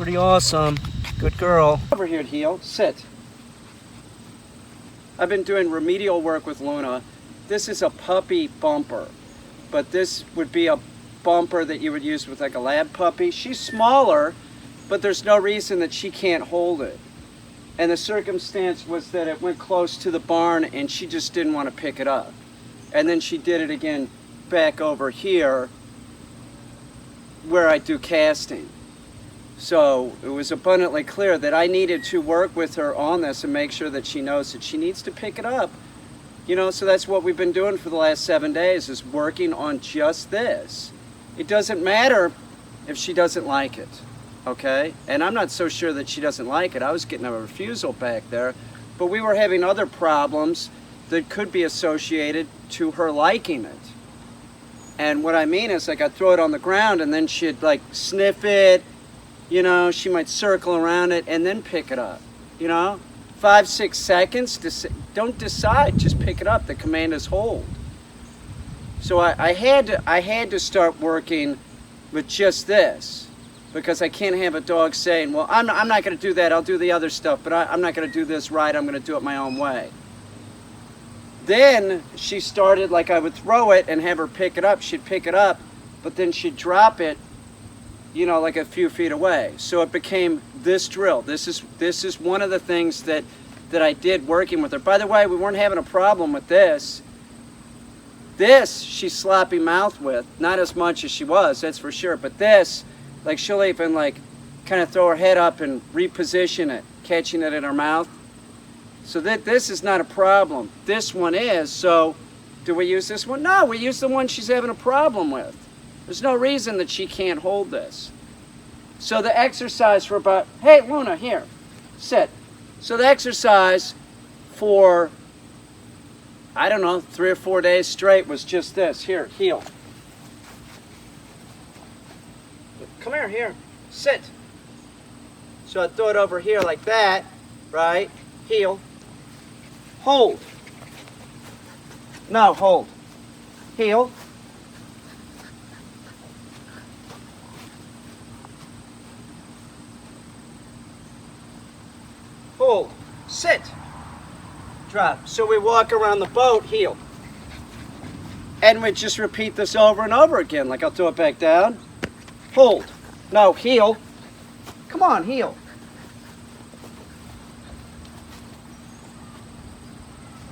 Pretty awesome. Good girl. Over here, heel. Sit. I've been doing remedial work with Luna. This is a puppy bumper, but this would be a bumper that you would use with like a lab puppy. She's smaller, but there's no reason that she can't hold it. And the circumstance was that it went close to the barn and she just didn't want to pick it up. And then she did it again back over here where I do casting. So it was abundantly clear that I needed to work with her on this and make sure that she knows that she needs to pick it up. You know, so that's what we've been doing for the last 7 days, is working on just this. It doesn't matter if she doesn't like it, okay? And I'm not so sure that she doesn't like it. I was getting a refusal back there, but we were having other problems that could be associated to her liking it. And what I mean is, like, I'd throw it on the ground and then she'd like sniff it, you know, she might circle around it and then pick it up, you know? 5-6 seconds, don't decide, just pick it up. The command is hold. So I had to start working with just this, because I can't have a dog saying, well, I'm not going to do that, I'll do the other stuff, but I'm not going to do this right, I'm going to do it my own way. Then she started, like, I would throw it and have her pick it up. She'd pick it up, but then she'd drop it, you know, like a few feet away. So it became this drill. This is one of the things that I did working with her. By the way, we weren't having a problem with this. This she's sloppy mouth with, not as much as she was, that's for sure. But this, like, she'll even like kind of throw her head up and reposition it, catching it in her mouth. So this is not a problem. This one is. So do we use this one? No, we use the one she's having a problem with. There's no reason that she can't hold this. So the exercise for about, hey Luna, here, sit. So the exercise for, I don't know, 3 or 4 days straight was just this. Here, heel. Come here, sit. So I'd throw it over here like that, right? Heel. Hold. No, hold. Heel. Hold. Sit. Drop. So we walk around the boat, heel. And we just repeat this over and over again. Like, I'll throw it back down. Hold. No, heel. Come on, heel.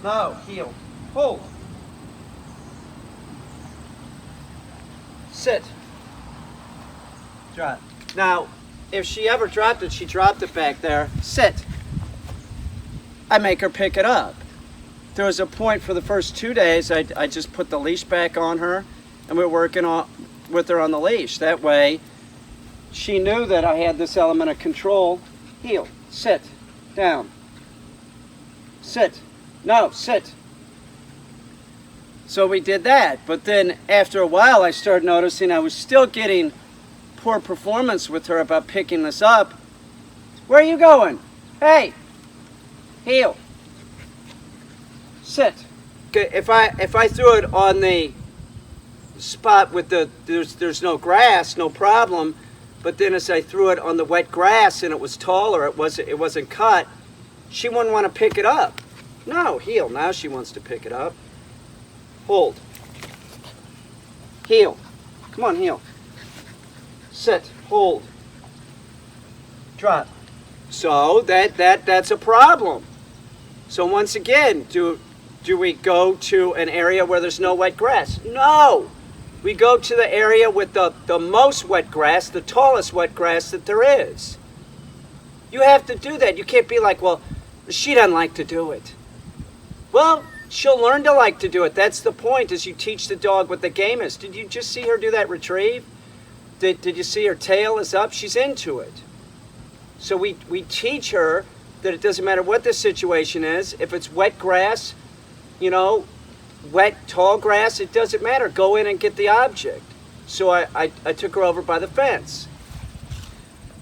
No, heel. Hold. Sit. Drop. Now, if she ever dropped it, she dropped it back there. Sit. I make her pick it up. There was a point for the first 2 days, I just put the leash back on her, and we were working with her on the leash. That way, she knew that I had this element of control. Heel. Sit. Down. Sit. No, sit. So we did that. But then after a while, I started noticing I was still getting poor performance with her about picking this up. Where are you going? Hey. Heel. Sit. Okay, if I threw it on the spot with there's no grass, no problem. But then as I threw it on the wet grass and it was taller, it wasn't cut, she wouldn't want to pick it up. No, heel. Now she wants to pick it up. Hold. Heel. Come on, heel. Sit. Hold. Drop. So that's a problem. So once again, do we go to an area where there's no wet grass? No. We go to the area with the most wet grass, the tallest wet grass that there is. You have to do that. You can't be like, well, she doesn't like to do it. Well, she'll learn to like to do it. That's the point, is you teach the dog what the game is. Did you just see her do that retrieve? Did you see her tail is up? She's into it. So we teach her that it doesn't matter what the situation is. If it's wet grass, you know, wet, tall grass, it doesn't matter. Go in and get the object. So I took her over by the fence.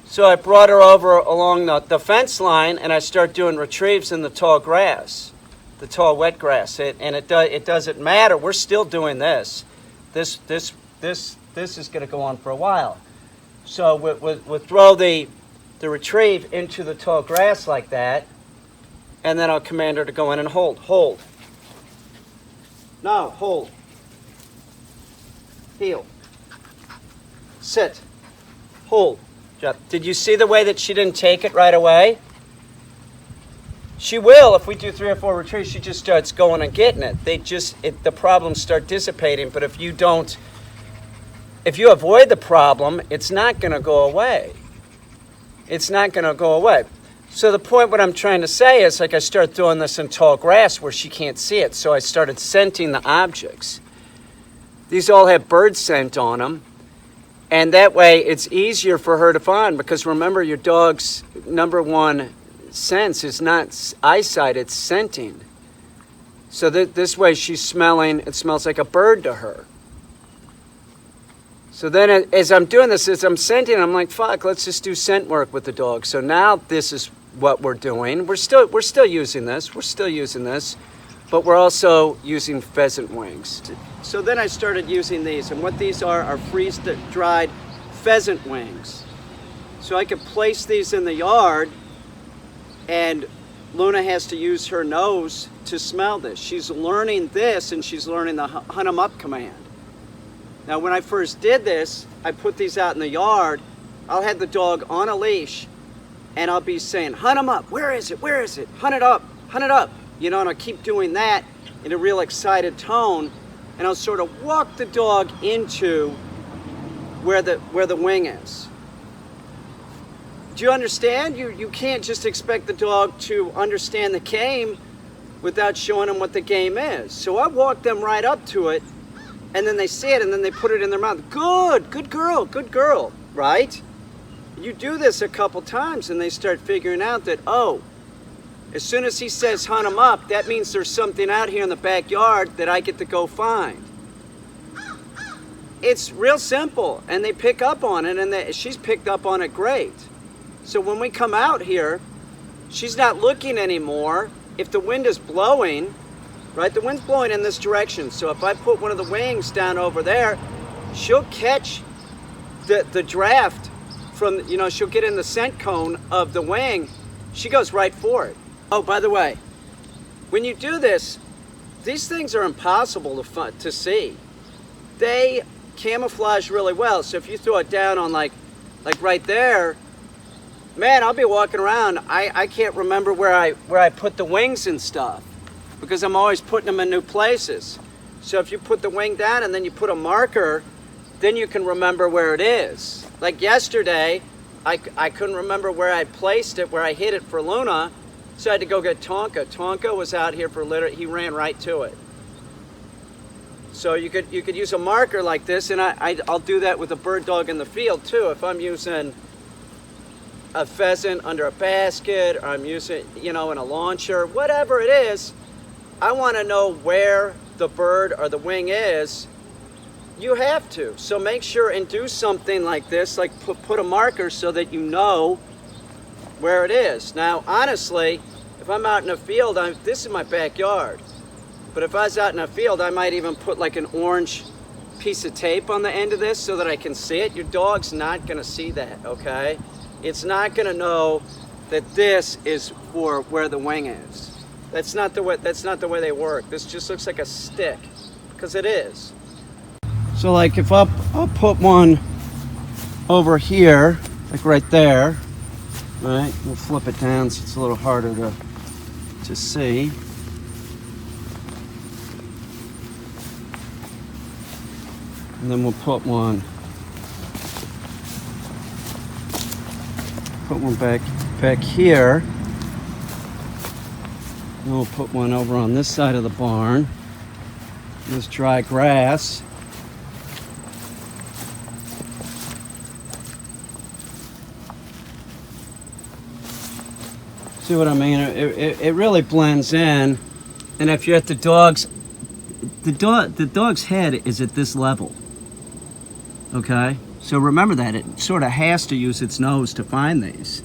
So I brought her over along the fence line, and I start doing retrieves in the tall grass, the tall wet grass. It doesn't matter. We're still doing this. This is going to go on for a while. So we'll throw the the retrieve into the tall grass like that, and then I'll command her to go in and hold. Hold. No, hold. Heel. Sit. Hold. Did you see the way that she didn't take it right away? She will if we do 3 or 4 retrieves. She just starts going and getting it. The problems start dissipating. But if you avoid the problem, it's not going to go away. It's not going to go away. So the point, what I'm trying to say is, like, I start doing this in tall grass where she can't see it. So I started scenting the objects. These all have bird scent on them. And that way it's easier for her to find, because remember, your dog's number one sense is not eyesight, it's scenting. So this way she's smelling, it smells like a bird to her. So then as I'm doing this, as I'm scenting, I'm like, fuck, let's just do scent work with the dog. So now this is what we're doing. We're still using this, but we're also using pheasant wings. So then I started using these, and what these are freeze-dried pheasant wings. So I could place these in the yard, and Luna has to use her nose to smell this. She's learning this, and she's learning the hunt 'em up command. Now when I first did this, I put these out in the yard. I'll have the dog on a leash, and I'll be saying, hunt 'em up, where is it, where is it? Hunt it up, hunt it up. You know, and I'll keep doing that in a real excited tone, and I'll sort of walk the dog into where the wing is. Do you understand? You can't just expect the dog to understand the game without showing them what the game is. So I walk them right up to it, and then they see it, and then they put it in their mouth. Good girl, right? You do this a couple times, and they start figuring out that, oh, as soon as he says hunt 'em up, that means there's something out here in the backyard that I get to go find. It's real simple, and they pick up on it, and she's picked up on it great. So when we come out here, she's not looking anymore. If the wind is blowing, right, the wind's blowing in this direction. So if I put one of the wings down over there, she'll catch the draft from, you know, she'll get in the scent cone of the wing. She goes right for it. Oh, by the way, when you do this, these things are impossible to see. They camouflage really well. So if you throw it down on like right there, man, I'll be walking around. I can't remember where I put the wings and stuff, because I'm always putting them in new places. So if you put the wing down and then you put a marker, then you can remember where it is. Like yesterday, I couldn't remember where I placed it, where I hid it for Luna, so I had to go get Tonka. Tonka was out here for litter. He ran right to it. So you could use a marker like this, and I'll do that with a bird dog in the field too. If I'm using a pheasant under a basket, or I'm using, you know, in a launcher, whatever it is, I want to know where the bird or the wing is. You have to. So make sure and do something like this, like put a marker so that you know where it is. Now, honestly, if I'm out in a field, this is my backyard. But if I was out in a field, I might even put like an orange piece of tape on the end of this so that I can see it. Your dog's not going to see that, okay? It's not going to know that this is for where the wing is. That's not the way they work. This just looks like a stick, because it is. So like if I'll put one over here, like right there, right? We'll flip it down so it's a little harder to see. And then we'll put one back here. And we'll put one over on this side of the barn. This dry grass. See what I mean? It really blends in. And if you're at the dog's head is at this level. Okay? So remember that. It sort of has to use its nose to find these.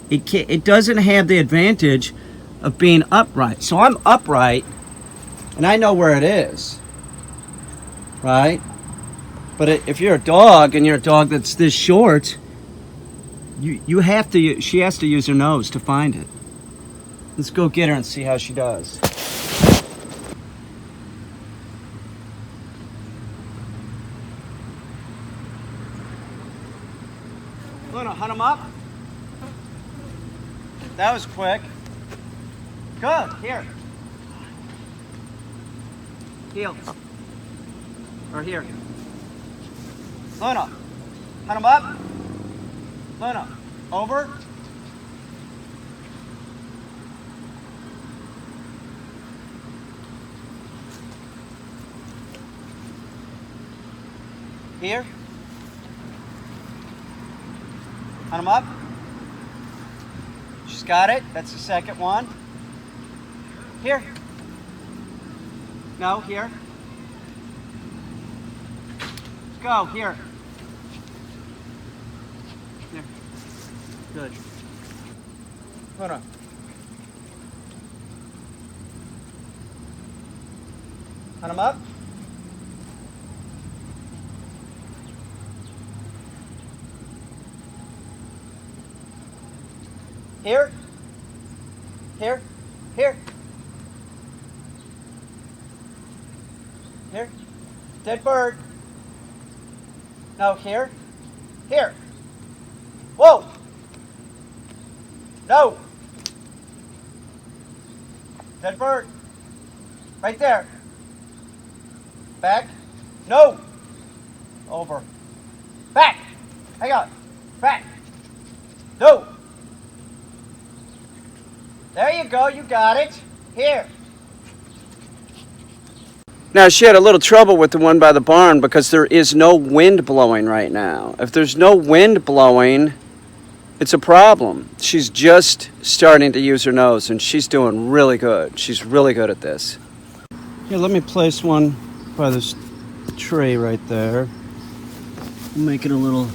It doesn't have the advantage of being upright. So I'm upright, and I know where it is. Right? But if you're a dog, and you're a dog that's this short, You have to, she has to use her nose to find it. Let's go get her and see how she does. Luna, hunt him up. That was quick. Good, here. Heel. Or here. Luna, hunt him up. Luna, over. Here. Hunt him up. She's got it. That's the second one. Here. No, here. Go, here. There. Good. Hold on. Hunt him up. Here. Here. Here. Here. Dead bird. No, here. Here. Whoa. No. Dead bird. Right there. Back. No. Over. Back. Hang on. Back. No. There you go. You got it. Here. Now, she had a little trouble with the one by the barn because there is no wind blowing right now. If there's no wind blowing, it's a problem. She's just starting to use her nose, and she's doing really good. She's really good at this. Here, let me place one by this tree right there. We'll make it a little,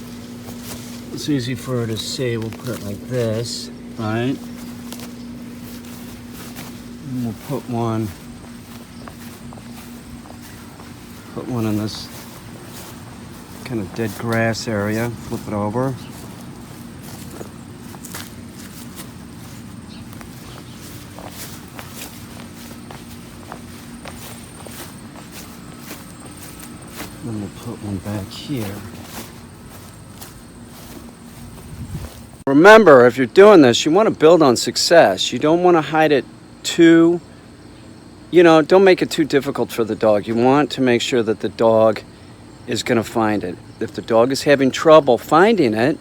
it's easy for her to see. We'll put it like this, right? And we'll put one in this kind of dead grass area. Flip it over. And we'll put one back here. Remember, if you're doing this, you want to build on success. You don't want to hide it too, don't make it too difficult for the dog. You want to make sure that the dog is going to find it. If the dog is having trouble finding it,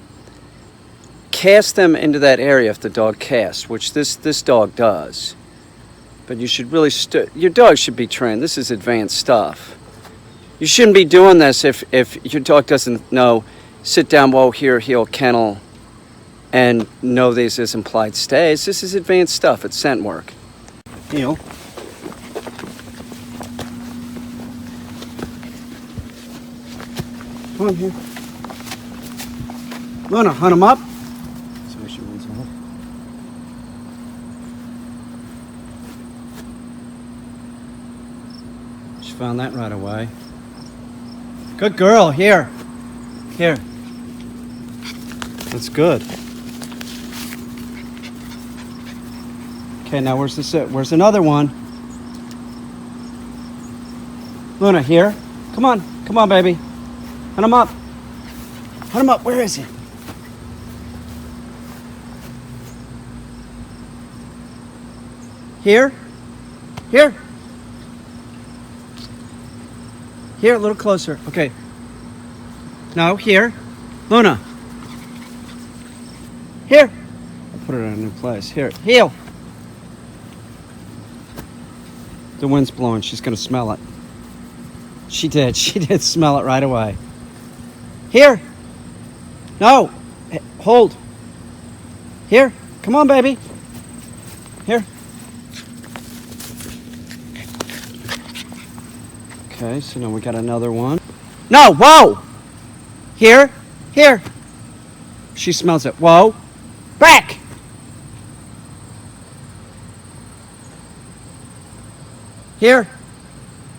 cast them into that area if the dog casts, which this dog does. But you should really, your dog should be trained. This is advanced stuff. You shouldn't be doing this if your dog doesn't know, sit down, whoa, here, heel, kennel, and know these as implied stays. This is advanced stuff. It's scent work. Heel. Come on here. Luna, hunt him up. Sorry, she runs off. She found that right away. Good girl. Here. Here. That's good. Okay, now where's another one? Luna, here. Come on, baby. Hunt him up. Hunt him up. Where is he? Here. Here. Here, a little closer. Okay. No, here. Luna. Here. I'll put it in a new place. Here. Heel. The wind's blowing. She's going to smell it. She did. She did smell it right away. Here. No. Hold. Here. Come on, baby. Here. Okay, so now we got another one. No, whoa. Here. Here. She smells it. Whoa. Back. Here.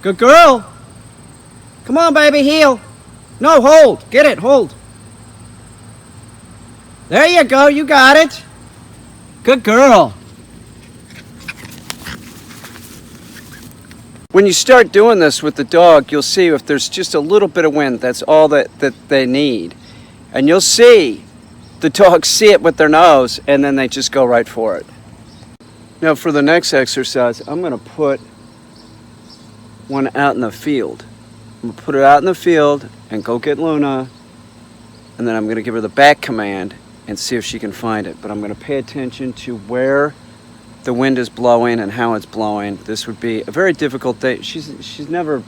Good girl. Come on, baby, heel. No, hold. Get it, hold. There you go, you got it. Good girl. When you start doing this with the dog, you'll see if there's just a little bit of wind, that's all that they need. And you'll see the dogs see it with their nose, and then they just go right for it. Now for the next exercise, I'm going to put one out in the field. I'm going to put it out in the field and go get Luna, and then I'm going to give her the back command and see if she can find it. But I'm going to pay attention to where the wind is blowing and how it's blowing. This would be a very difficult thing. She's never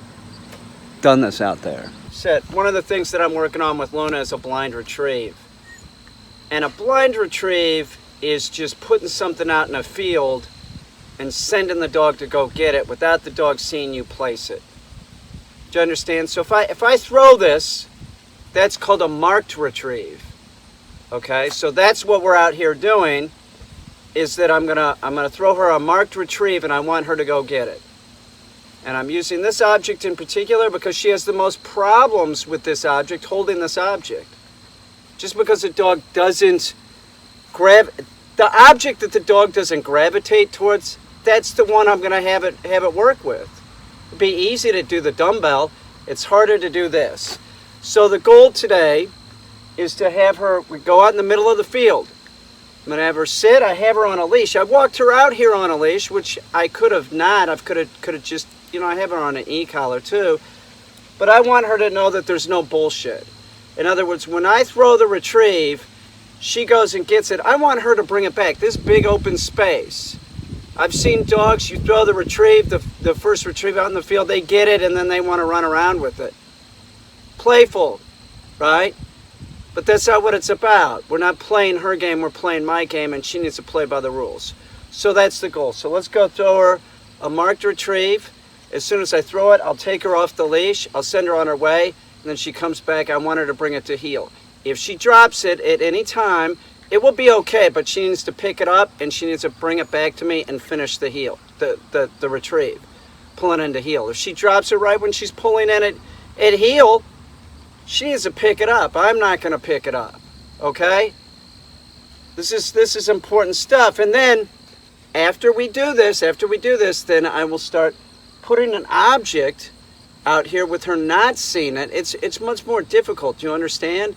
done this out there. One of the things that I'm working on with Luna is a blind retrieve. And a blind retrieve is just putting something out in a field and sending the dog to go get it without the dog seeing you place it. Do you understand? So if I throw this, that's called a marked retrieve. Okay, so that's what we're out here doing, is that I'm gonna throw her a marked retrieve, and I want her to go get it. And I'm using this object in particular because she has the most problems with this object, holding this object. Just because the dog doesn't the object that the dog doesn't gravitate towards, that's the one I'm gonna have it work with. It'd be easy to do the dumbbell. It's harder to do this. So the goal today is to have her, we go out in the middle of the field. I'm going to have her sit. I have her on a leash. I walked her out here on a leash, which I could have not. I could have just, I have her on an e-collar too. But I want her to know that there's no bullshit. In other words, when I throw the retrieve, she goes and gets it. I want her to bring it back. This big open space. I've seen dogs, you throw the retrieve, the first retrieve out in the field, they get it and then they want to run around with it. Playful, right? But that's not what it's about. We're not playing her game, we're playing my game, and she needs to play by the rules. So that's the goal. So let's go throw her a marked retrieve. As soon as I throw it, I'll take her off the leash, I'll send her on her way, and then she comes back, I want her to bring it to heel. If she drops it at any time, it will be okay, but she needs to pick it up, and she needs to bring it back to me and finish the heel, the retrieve, pull it into heel. If she drops it right when she's pulling in it at heel, she needs to pick it up. I'm not going to pick it up, okay? This is important stuff. And then after we do this, then I will start putting an object out here with her not seeing it. It's much more difficult. Do you understand?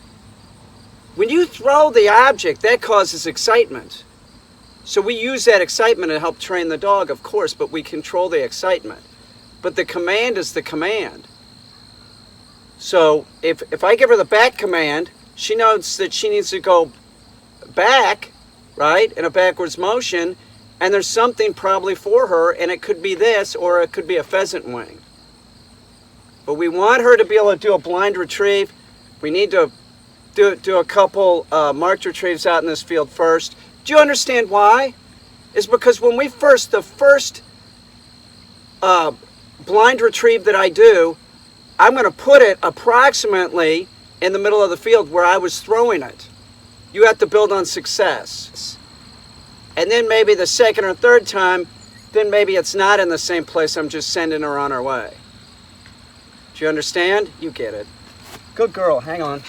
When you throw the object, that causes excitement. So we use that excitement to help train the dog, of course, but we control the excitement. But the command is the command. So if I give her the back command, she knows that she needs to go back, right, in a backwards motion, and there's something probably for her, and it could be this, or it could be a pheasant wing. But we want her to be able to do a blind retrieve. We need to do a couple marked retrieves out in this field first. Do you understand why? It's because when the first blind retrieve that I do, I'm going to put it approximately in the middle of the field where I was throwing it. You have to build on success. And then maybe the second or third time, then maybe it's not in the same place. I'm just sending her on her way. Do you understand? You get it. Good girl. Hang on.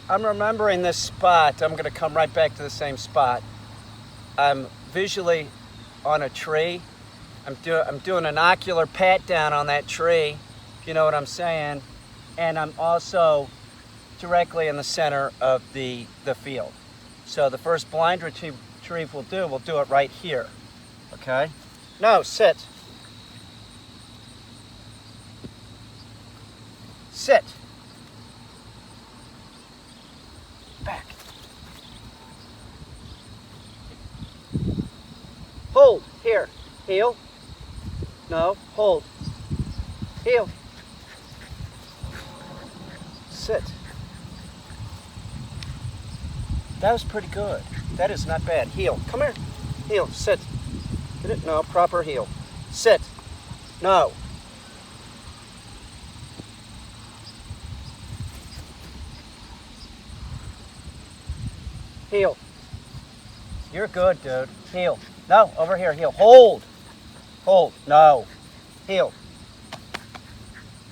I'm remembering this spot. I'm going to come right back to the same spot. I'm visually on a tree. I'm doing an ocular pat down on that tree, if you know what I'm saying. And I'm also directly in the center of the field. So the first blind retrieve we'll do it right here. Okay? No, sit. Sit. Back. Hold. Here. Heel. No. Hold. Heel. Sit. That was pretty good. That is not bad. Heel. Come here. Heel. Sit. Get it? No. Proper heel. Sit. No. Heel. You're good, dude. Heel. No, over here. Heel. Hold. Hold. No. Heel.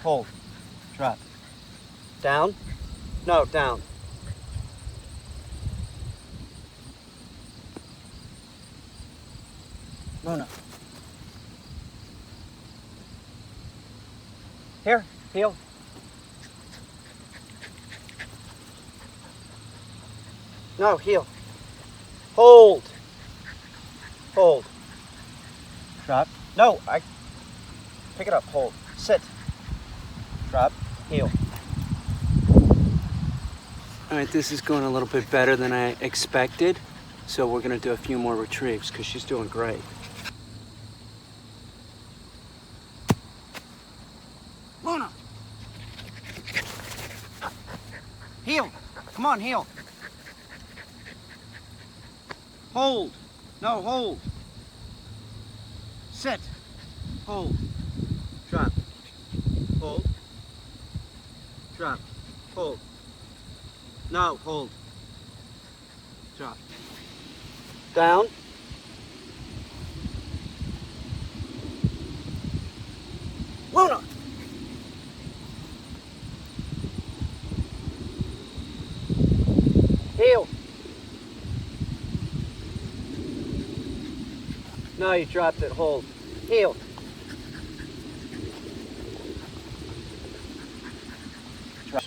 Hold. Drop. Down. No, down. Luna. Here, heel. No, heel. Hold. Hold. Drop. No, pick it up. Hold. Sit. Drop. Heel. All right, this is going a little bit better than I expected. So we're gonna do a few more retrieves because she's doing great. Luna. Heel. Come on, heel. Hold. No, hold. Sit. Hold. Drop. Hold. Drop. Hold. No, hold. Drop. Down. Luna. Heel. No, you dropped it. Hold. Heel. Drop.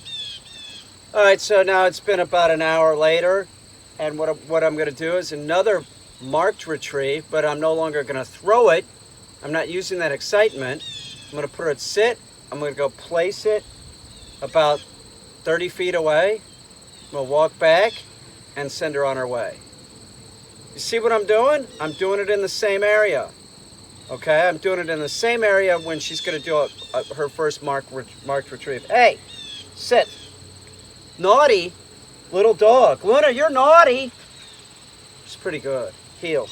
All right, so now it's been about an hour later, and what I'm going to do is another marked retrieve, but I'm no longer going to throw it. I'm not using that excitement. I'm going to put her at sit. I'm going to go place it about 30 feet away. We'll walk back and send her on her way. You see what I'm doing? I'm doing it in the same area. Okay, I'm doing it in the same area when she's going to do her first marked retrieve. Hey, sit. Naughty little dog. Luna, you're naughty. It's pretty good. Heel.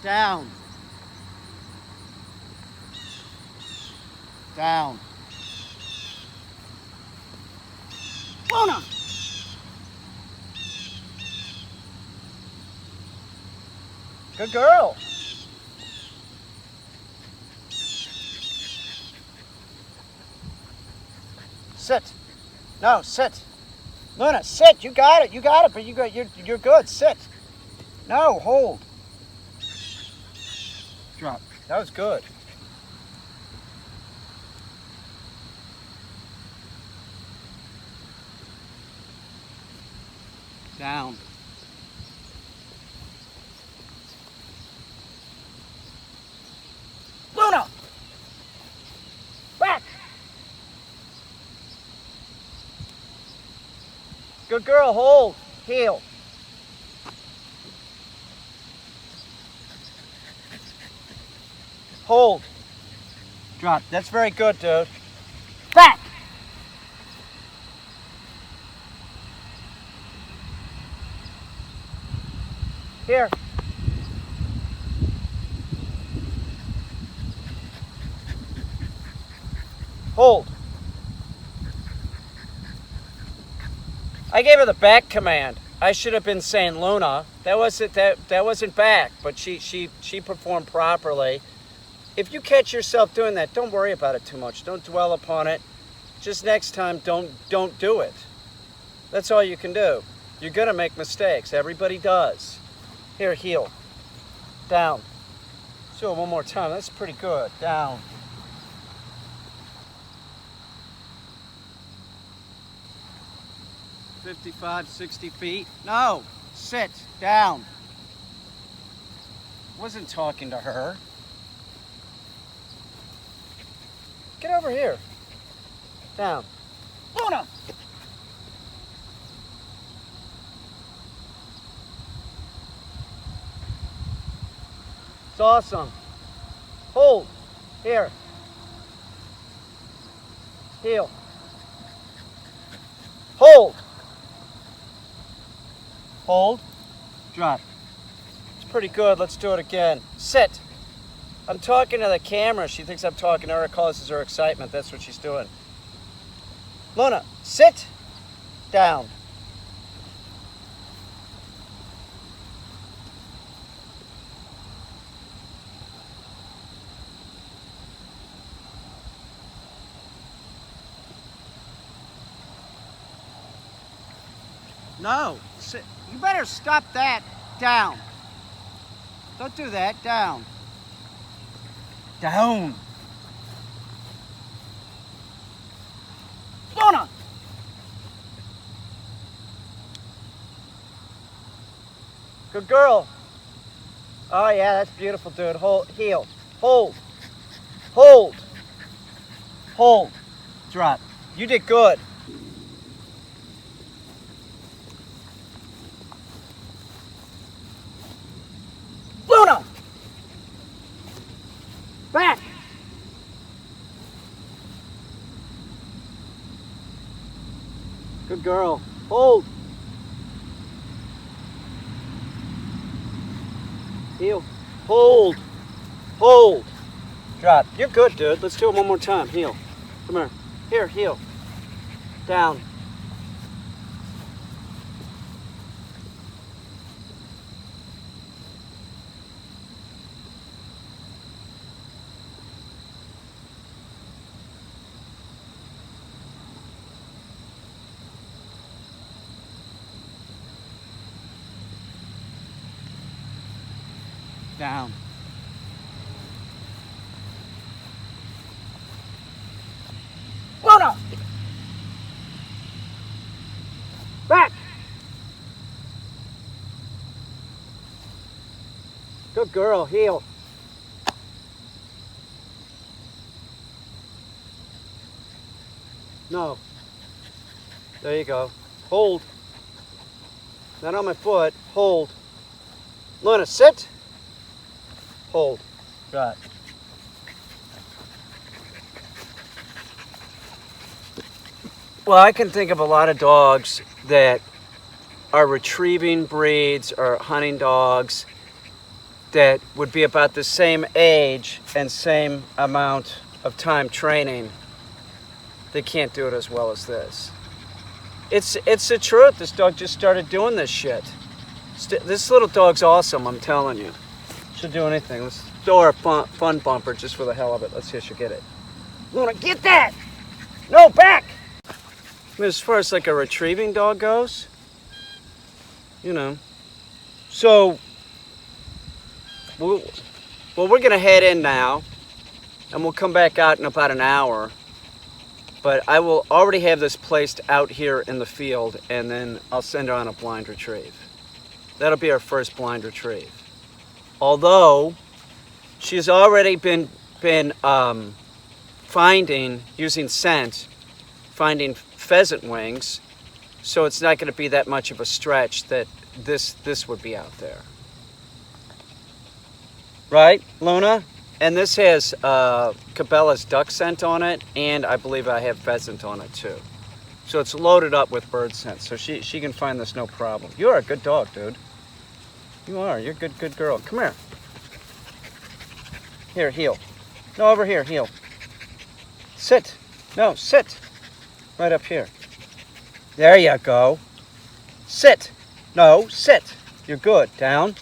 Down. Down. Luna. Good girl. Sit. No, sit. Luna, sit. You got it. You got it. But you're good. Sit. No, hold. Drop. That was good. Down. Luna! Back! Good girl, hold. Heel. Hold. Drop. That's very good, dude. Back! Here. Hold. I gave her the back command. I should have been saying Luna. That wasn't back, but she performed properly. If you catch yourself doing that, don't worry about it too much. Don't dwell upon it. Just next time, don't do it. That's all you can do. You're gonna make mistakes. Everybody does. Here, heel. Down. Let's do it one more time. That's pretty good. Down. "55, 60 feet. No. Sit. Down. Wasn't talking to her. Get over here. Down. Luna! It's awesome. Hold. Here. Heel. Hold. Hold. Drop. It's pretty good. Let's do it again. Sit. I'm talking to the camera. She thinks I'm talking to her. It causes her excitement. That's what she's doing. Luna, sit. Down. No. Sit. You better stop that. Down. Don't do that. Down. Down. Luna! Good girl. Oh yeah, that's beautiful, dude. Hold, heel. Hold. Hold. Hold. Drop. You did good. Luna! Back! Good girl. Hold. Heel. Hold. Hold. Drop. You're good, dude. Let's do it one more time. Heel. Come here. Here, heel. Down. Down. Luna! Back! Good girl, heel. No. There you go. Hold. Not on my foot. Hold. Luna, sit. Hold. Right. Well, I can think of a lot of dogs that are retrieving breeds or hunting dogs that would be about the same age and same amount of time training. They can't do it as well as this. It's the truth. This dog just started doing this shit. This little dog's awesome, I'm telling you. She'll do anything. Let's throw her a fun bumper just for the hell of it. Let's see if she'll get it. Luna, get that! No, back! I mean, as far as like a retrieving dog goes, you know. So, we're going to head in now, and we'll come back out in about an hour. But I will already have this placed out here in the field, and then I'll send her on a blind retrieve. That'll be our first blind retrieve. Although she's already been finding, using scent, finding pheasant wings, so it's not going to be that much of a stretch that this would be out there. Right, Luna? And this has Cabela's duck scent on it, and I believe I have pheasant on it too. So it's loaded up with bird scent, so she can find this no problem. You are a good dog, dude. You are. You're a good girl. Come here. Here, heel. No, over here, heel. Sit. No, sit. Right up here. There you go. Sit. No, sit. You're good. Down.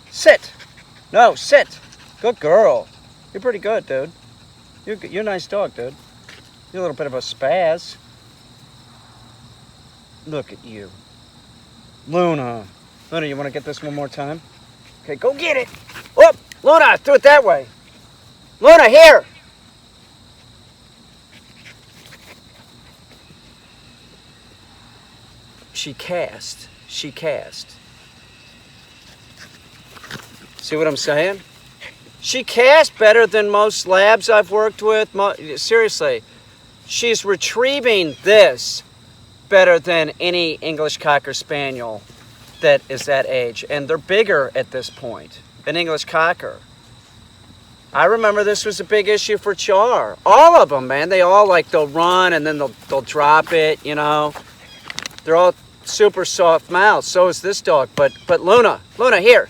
Sit. No, sit. Good girl. You're pretty good, dude. You're a nice dog, dude. You're a little bit of a spaz. Look at you. Luna. Luna, you want to get this one more time? Okay, go get it. Oh, Luna, do it that way. Luna, here. She cast. She cast. See what I'm saying? She cast better than most labs I've worked with. Seriously, she's retrieving this better than any English Cocker Spaniel that is that age. And they're bigger at this point, an English Cocker. I remember this was a big issue for Char. All of them, man. They all, like, they'll run and then they'll drop it, you know. They're all super soft mouths. So is this dog. But Luna, here.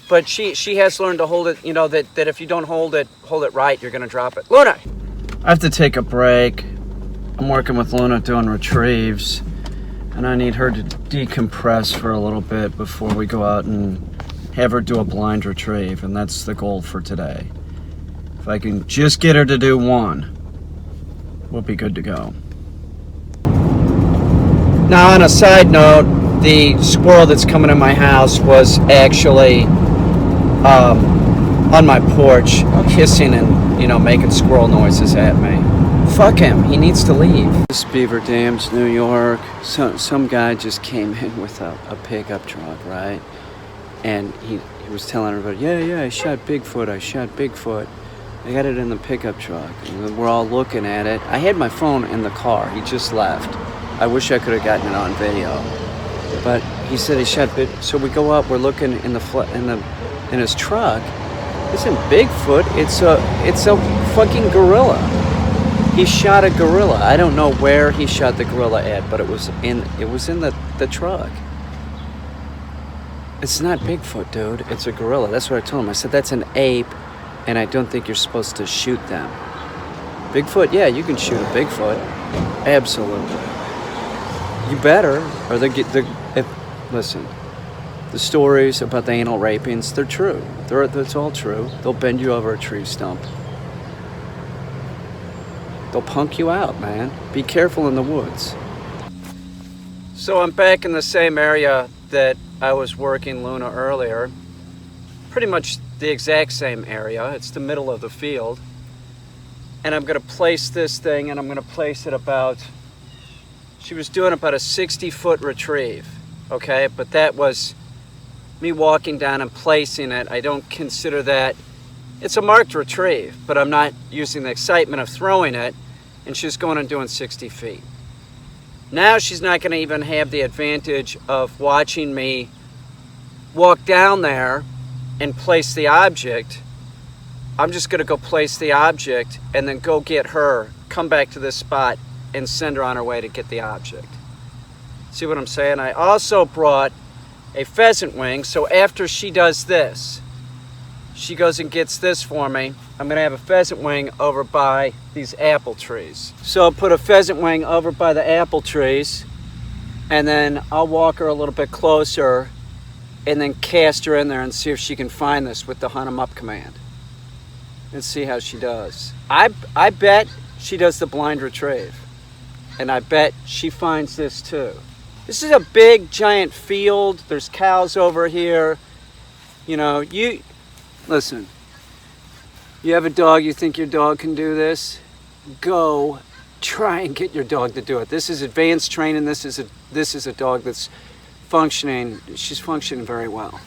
But she has learned to hold it, you know, that if you don't hold it right, you're going to drop it. Luna! I have to take a break. I'm working with Luna doing retrieves, and I need her to decompress for a little bit before we go out and have her do a blind retrieve, and that's the goal for today. If I can just get her to do one, we'll be good to go. Now, on a side note, the squirrel that's coming in my house was actually on my porch, hissing and, you know, making squirrel noises at me. Fuck him. He needs to leave. This Beaver Dams, New York. Some guy just came in with a pickup truck, right? And he was telling everybody, yeah, I shot Bigfoot. I got it in the pickup truck. And we're all looking at it. I had my phone in the car. He just left. I wish I could have gotten it on video. But he said he shot Bigfoot. So we go up. We're looking in his truck. It isn't Bigfoot. It's a fucking gorilla. He shot a gorilla. I don't know where he shot the gorilla at, but it was in the truck. It's not Bigfoot, dude. It's a gorilla. That's what I told him. I said that's an ape, and I don't think you're supposed to shoot them. Bigfoot, yeah, you can shoot a Bigfoot. Absolutely. You better, or listen. The stories about the anal rapings, they're true. It's all true. They'll bend you over a tree stump. They'll punk you out, man. Be careful in the woods. So I'm back in the same area that I was working Luna earlier. Pretty much the exact same area. It's the middle of the field. And I'm going to place this thing, and I'm going to place it about... She was doing about a 60-foot retrieve, okay? But that was me walking down and placing it. I don't consider that... It's a marked retrieve, but I'm not using the excitement of throwing it, and she's going and doing 60 feet. Now she's not going to even have the advantage of watching me walk down there and place the object. I'm just going to go place the object and then go get her, come back to this spot, and send her on her way to get the object. See what I'm saying? I also brought a pheasant wing, so after she does this, she goes and gets this for me. I'm going to have a pheasant wing over by these apple trees. So I'll put a pheasant wing over by the apple trees, and then I'll walk her a little bit closer and then cast her in there and see if she can find this with the hunt 'em up command. And see how she does. I bet she does the blind retrieve. And I bet she finds this too. This is a big, giant field. There's cows over here. You know, listen, you have a dog, you think your dog can do this? Go try and get your dog to do it. This is advanced training. This is a dog that's functioning. She's functioning very well.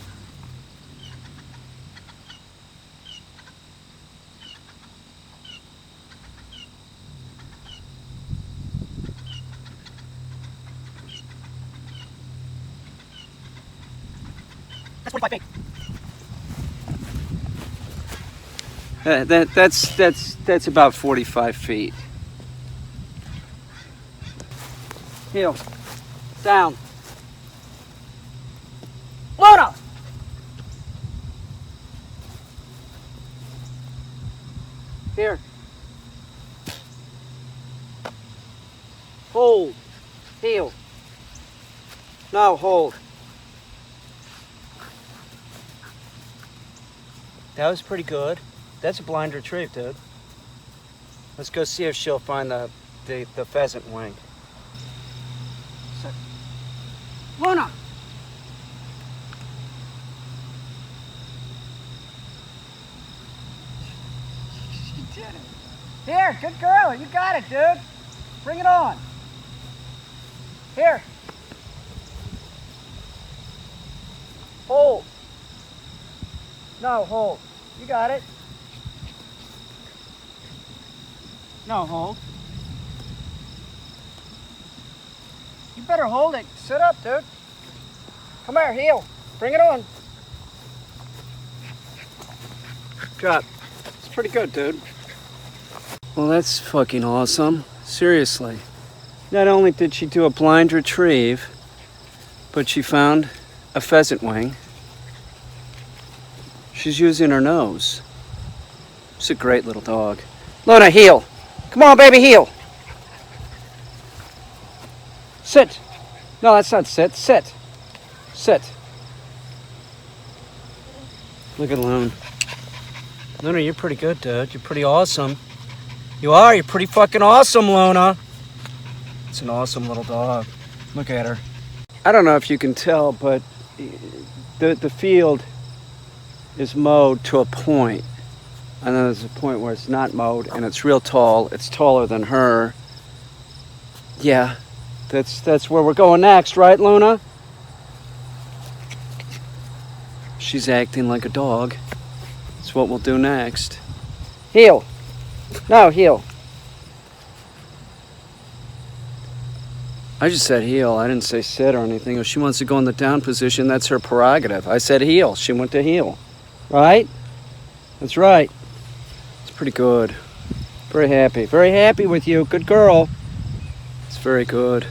That's 45 feet. That's about 45 feet. Heel. Down. Luna! Here. Hold. Heel. Now hold. That was pretty good. That's a blind retrieve, dude. Let's go see if she'll find the pheasant wing. Luna! She did it. Here, good girl. You got it, dude. Bring it on. Here. Hold. No, hold. You got it. No, hold. You better hold it. Sit up, dude. Come here, heel. Bring it on. Drop. It's pretty good, dude. Well, that's fucking awesome. Seriously. Not only did she do a blind retrieve, but she found a pheasant wing. She's using her nose. She's a great little dog. Luna, heel. Come on, baby, heel. Sit. No, that's not sit. Sit. Sit. Look at Luna. Luna, you're pretty good, dude. You're pretty awesome. You are. You're pretty fucking awesome, Luna. It's an awesome little dog. Look at her. I don't know if you can tell, but the field is mowed to a point. And then there's a point where it's not mowed and it's real tall. It's taller than her. Yeah, that's where we're going next, right, Luna? She's acting like a dog. That's what we'll do next. Heel. No, heel. I just said heel. I didn't say sit or anything. If she wants to go in the down position, that's her prerogative. I said heel. She went to heel. Right? That's right. It's pretty good. Very happy. Very happy with you. Good girl. It's very good.